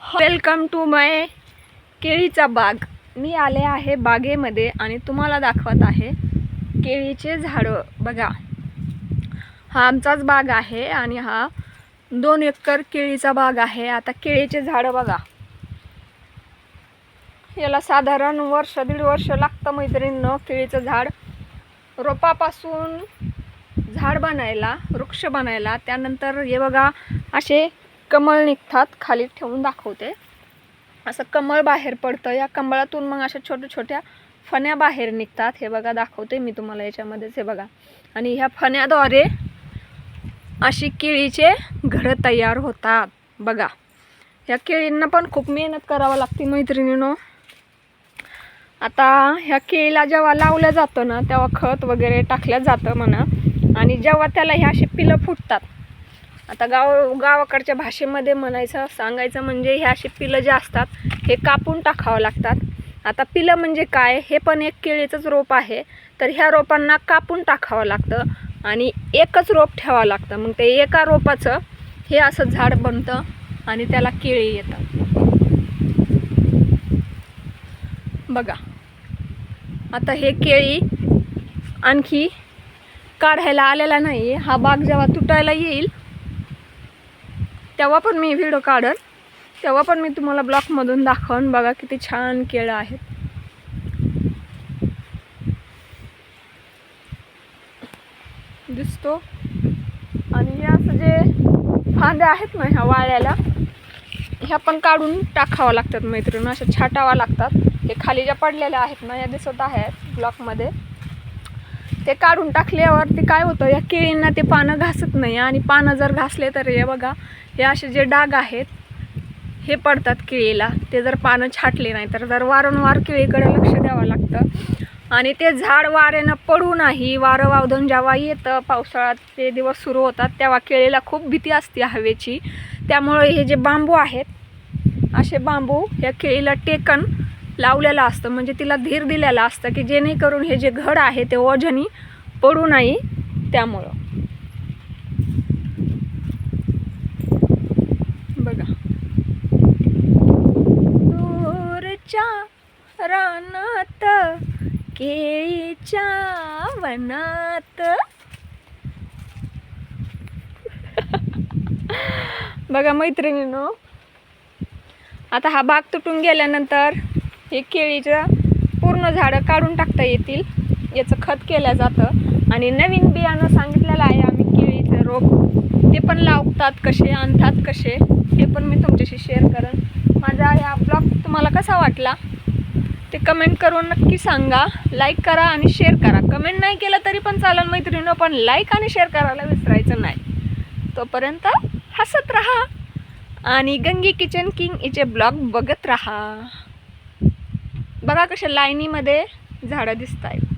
Welcome to माय केळीचा बाग। मी आले आहे बागेमध्ये आणि तुम्हाला दाखवत आहे केळीचे झाडं। बघा, हा आमचाच बाग आहे आणि हा 2 एकर केळीचा बाग आहे। आता केळीचे झाडं बघा, याला साधारण वर्ष दीड वर्ष लागतं मैत्रिणींनो। केळीचं झाड रोपापासून झाड बनायला, वृक्ष बनायला। त्यानंतर हे बघा, असे कमळ निघतात। खाली ठेवून दाखवते, असं कमळ बाहेर पडतं। या कमळातून मग अशा छोट्या छोट्या फण्या बाहेर निघतात। हे बघा, दाखवते मी तुम्हाला याच्यामध्येच। हे बघा, आणि ह्या फण्याद्वारे अशी केळीचे घरं तयार होतात। बघा, ह्या केळींना पण खूप मेहनत करावी लागते मैत्रिणींनो। आता ह्या केळीला जेव्हा लावलं जातं ना, तेव्हा खत वगैरे टाकलं जातं म्हणा। आणि जेव्हा त्याला ह्या अशी पिलं फुटतात, आता गावाकडच्या भाषेमध्ये सांगायचं म्हणजे ह्या अशी पिलं जे असतात हे कापून टाकावं लागतात। आता पिलं म्हणजे काय, हे पण एक केळीचंच रोप आहे। तर ह्या रोपांना कापून टाकावं लागतं आणि एकच रोप ठेवावं लागतं। मग ते एका रोपाचं हे असं झाड बनतं आणि त्याला केळी येतात। बघा, आता हे केळी आणखी काढायला आलेला नाही। हा बाग जेव्हा तुटायला येईल तेव्हा पण मी व्हिडिओ काढेन, तेव्हा पण मी तुम्हाला ब्लॉकमधून दाखवून। बघा किती छान केळं आहेत, दिसतो। आणि हे असं जे फांद्या आहेत ना ह्या वाळल्याला, ह्या पण काढून टाकावं लागतात मैत्रिणी, अशा छाटावा लागतात। हे खाली ज्या पडलेल्या आहेत ना, या दिसत आहेत ब्लॉकमध्ये, ते काढून टाकल्यावर ते काय होतं, या केळींना ते पानं घासत नाही। आणि पानं जर घासले तर हे बघा, हे असे जे डाग आहेत हे पडतात केळीला। ते जर पानं छाटले नाही तर वारंवार केळीकडे लक्ष द्यावं लागतं। आणि ते झाड वाऱ्यानं पडू नाही। वारं वावदन जेव्हा येतं, पावसाळ्याचे दिवस सुरू होतात, तेव्हा केळीला खूप भीती असते हवेची। त्यामुळे हे जे बांबू आहेत, असे बांबू या केळीला टेकन लावलेलं असतं, म्हणजे तिला धीर दिलेलं असतं की जेणेकरून हे जे घड आहे ते ओझानी पडू नाही। त्यामुळं बघा, दूरच्या रानात केळीच्या वनात बघा मैत्रिणींनो, आता हा बाग तुटून गेल्यानंतर हे केळीचं पूर्ण झाडं काढून टाकता येतील। याचं खत केलं जातं आणि नवीन बियाणं सांगितलेलं आहे आम्ही केळीचं रोप, ते पण लावतात कसे, आणतात कसे, हे पण मी तुमच्याशी शेअर करेन। माझा हा ब्लॉग तुम्हाला कसा वाटला ते कमेंट करून नक्की सांगा। लाईक करा आणि शेअर करा। कमेंट नाही केलं तरी पण चालेल मैत्रिणींनो, पण लाईक आणि शेअर करायला विसरायचं नाही। तोपर्यंत हसत राहा आणि गंगी किचन किंग हिचे ब्लॉग बघत राहा। बघा कशा लाईनीमध्ये झाडं दिसत आहेत।